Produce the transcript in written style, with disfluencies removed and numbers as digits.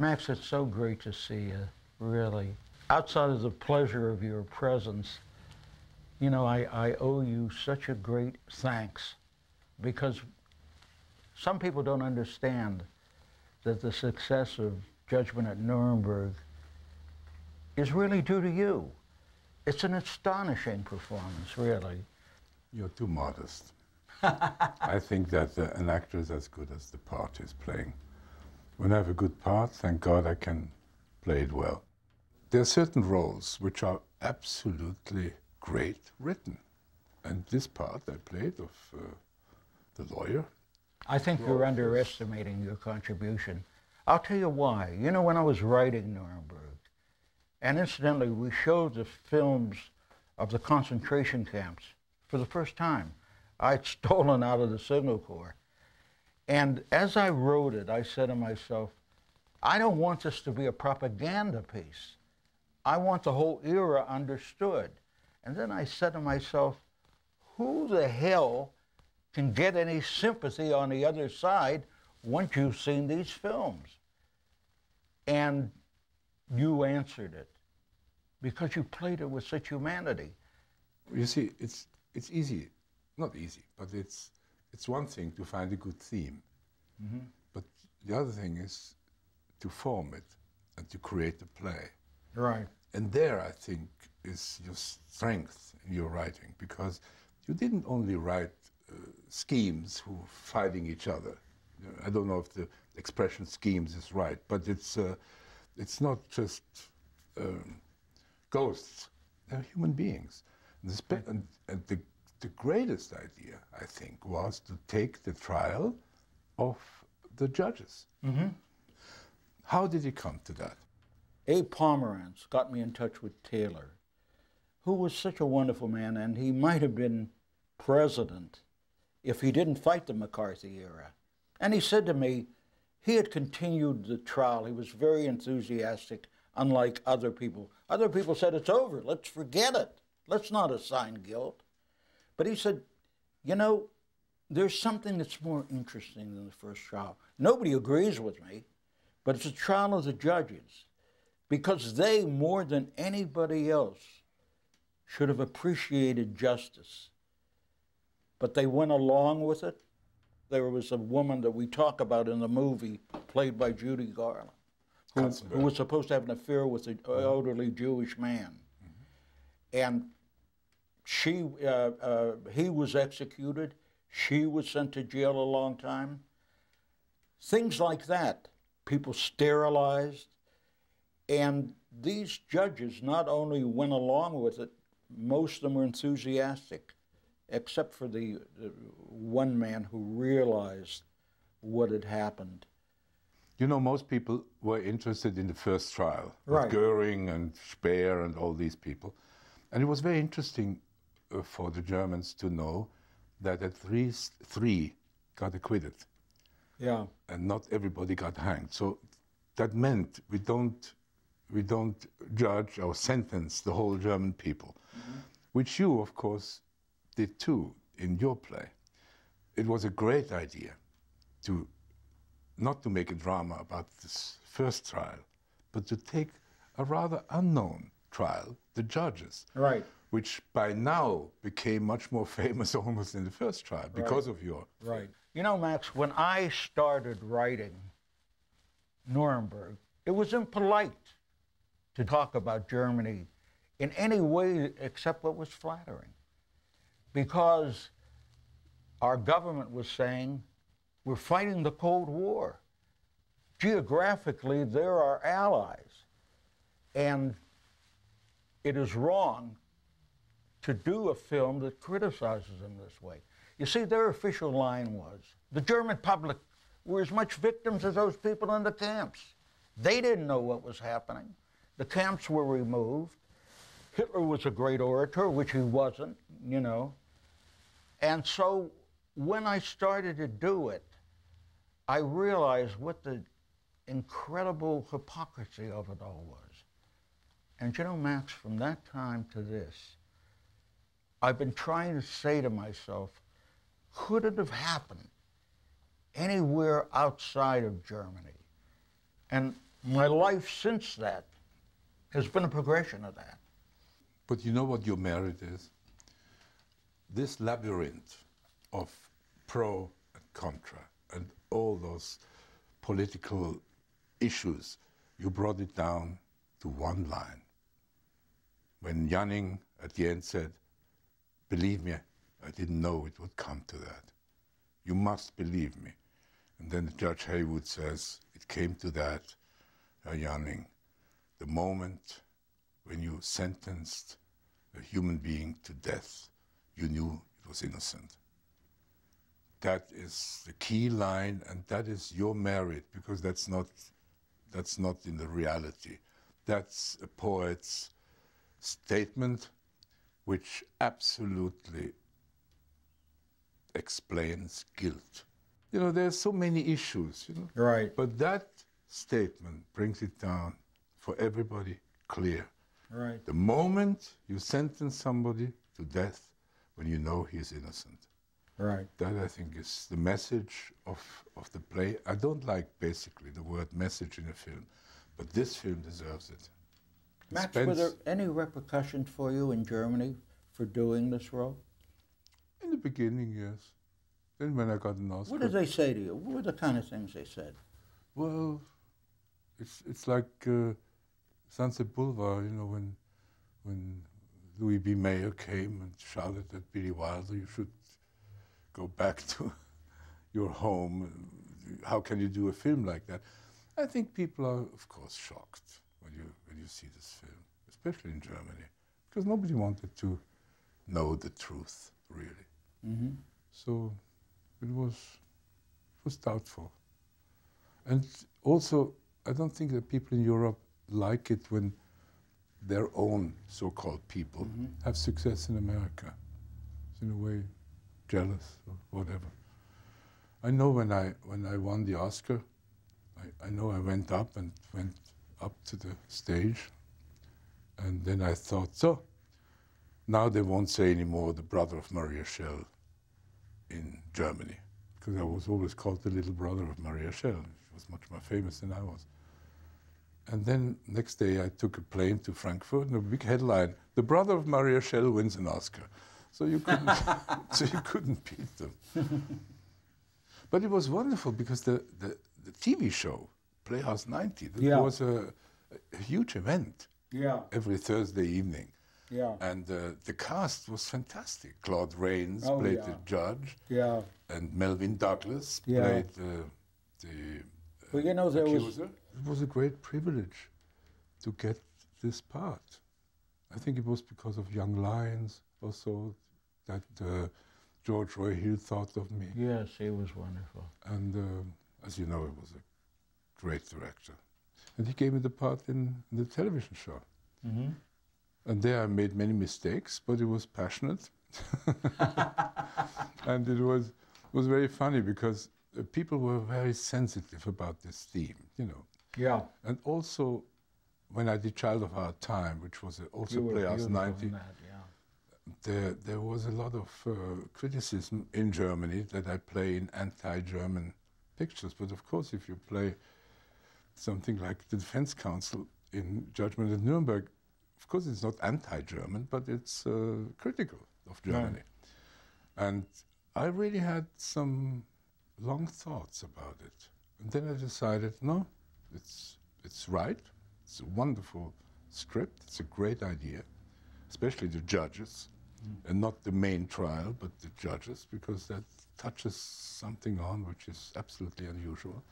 Max, it's so great to see you, really. Outside of the pleasure of your presence, you know, I owe you such a great thanks, because some people don't understand that the success of Judgment at Nuremberg is really due to you. It's an astonishing performance, really. You're too modest. I think that an actor is as good as the part he's playing. When I have a good part, thank God I can play it well. There are certain roles which are absolutely great written. And this part I played of the lawyer. I think you're underestimating your contribution. I'll tell you why. You know, when I was writing Nuremberg, and incidentally, we showed the films of the concentration camps for the first time. I'd stolen out of the Signal Corps. And as I wrote it, I said to myself, I don't want this to be a propaganda piece. I want the whole era understood. And then I said to myself, who the hell can get any sympathy on the other side once you've seen these films? And you answered it, because you played it with such humanity. You see, it's easy, not easy, but it's one thing to find a good theme. Mm-hmm. But the other thing is to form it and to create a play. Right. And there, I think, is your strength in your writing, because you didn't only write schemes who are fighting each other. I don't know if the expression schemes is right, but it's not just ghosts. They're human beings. And the greatest idea, I think, was to take the trial of the judges. Mm-hmm. How did you come to that? Abe Pomerantz got me in touch with Taylor, who was such a wonderful man, and he might have been president if he didn't fight the McCarthy era. And he said to me, he had continued the trial. He was very enthusiastic, unlike other people. Other people said, it's over, let's forget it. Let's not assign guilt. But he said, you know, there's something that's more interesting than the first trial. Nobody agrees with me, but it's a trial of the judges, because they, more than anybody else, should have appreciated justice. But they went along with it. There was a woman that we talk about in the movie, played by Judy Garland, who was supposed to have an affair with an elderly Jewish man. Mm-hmm. And he was executed. She was sent to jail a long time. Things like that. People sterilized. And these judges not only went along with it, most of them were enthusiastic, except for the one man who realized what had happened. You know, most people were interested in the first trial, right, with Goering and Speer and all these people. And it was very interesting for the Germans to know that at least 3 got acquitted. Yeah. And not everybody got hanged. So that meant we don't judge or sentence the whole German people, mm-hmm, which you, of course, did too in your play. It was a great idea to not to make a drama about this first trial, but to take a rather unknown trial, the judges, right, which by now became much more famous almost in the first trial because of your... Right. You know, Max, when I started writing Nuremberg, it was impolite to talk about Germany in any way except what was flattering, because our government was saying, we're fighting the Cold War. Geographically, they're our allies. And it is wrong to do a film that criticizes them this way. You see, their official line was, the German public were as much victims as those people in the camps. They didn't know what was happening. The camps were removed. Hitler was a great orator, which he wasn't, you know. And so when I started to do it, I realized what the incredible hypocrisy of it all was. And you know, Max, from that time to this, I've been trying to say to myself, could it have happened anywhere outside of Germany? And My life since that has been a progression of that. But you know what your merit is? This labyrinth of pro and contra and all those political issues, you brought it down to one line. When Janning at the end said, "Believe me, I didn't know it would come to that. You must believe me." And then Judge Haywood says, "It came to that, Herr Janning, the moment when you sentenced a human being to death, you knew it was innocent." That is the key line, and that is your merit, because that's not in the reality. That's a poet's statement which absolutely explains guilt. You know, there's so many issues, you know. Right. But that statement brings it down for everybody clear. Right. The moment you sentence somebody to death, when you know he is innocent. Right. That, I think, is the message of the play. I don't like, basically, the word message in a film, but this film deserves it. Max, were there any repercussions for you in Germany for doing this role? In the beginning, yes. Then when I got an Oscar. What did they say to you? What were the kind of things they said? Well, it's like Sunset Boulevard, you know, when Louis B. Mayer came and shouted at Billy Wilder, "You should go back to your home. How can you do a film like that?" I think people are, of course, shocked when you see this film, especially in Germany, because nobody wanted to know the truth, really. Mm-hmm. So it was doubtful. And also, I don't think that people in Europe like it when their own so-called people have success in America. It's in a way jealous or whatever. I know when I won the Oscar, I know I went up to the stage, and then I thought, so now they won't say anymore the brother of Maria Schell in Germany, because I was always called the little brother of Maria Schell. She was much more famous than I was. And then next day I took a plane to Frankfurt, and a big headline: "The brother of Maria Schell wins an Oscar." So you couldn't beat them. But it was wonderful because the TV show, Playhouse 90, that was a huge event. Yeah. Every Thursday evening. Yeah. And the cast was fantastic. Claude Rains played the judge. Yeah. And Melvyn Douglas played the well, you know, there accuser. It was a great privilege to get this part. I think it was because of Young Lions also that George Roy Hill thought of me. Yes, he was wonderful. And as you know, he was a great director. And he gave me the part in the television show. Mm-hmm. And there I made many mistakes, but it was passionate. And it was very funny because people were very sensitive about this theme, you know. Yeah. And also, when I did Child of Our Time, which was also Playhouse 90, there was a lot of criticism in Germany that I play in anti-German pictures. But of course, if you play something like the Defense Council in Judgment at Nuremberg, of course it's not anti-German, but it's critical of Germany. Right. And I really had some long thoughts about it. And then I decided, no, it's right. It's a wonderful script. It's a great idea, especially the judges, and not the main trial, but the judges, because that touches something on which is absolutely unusual.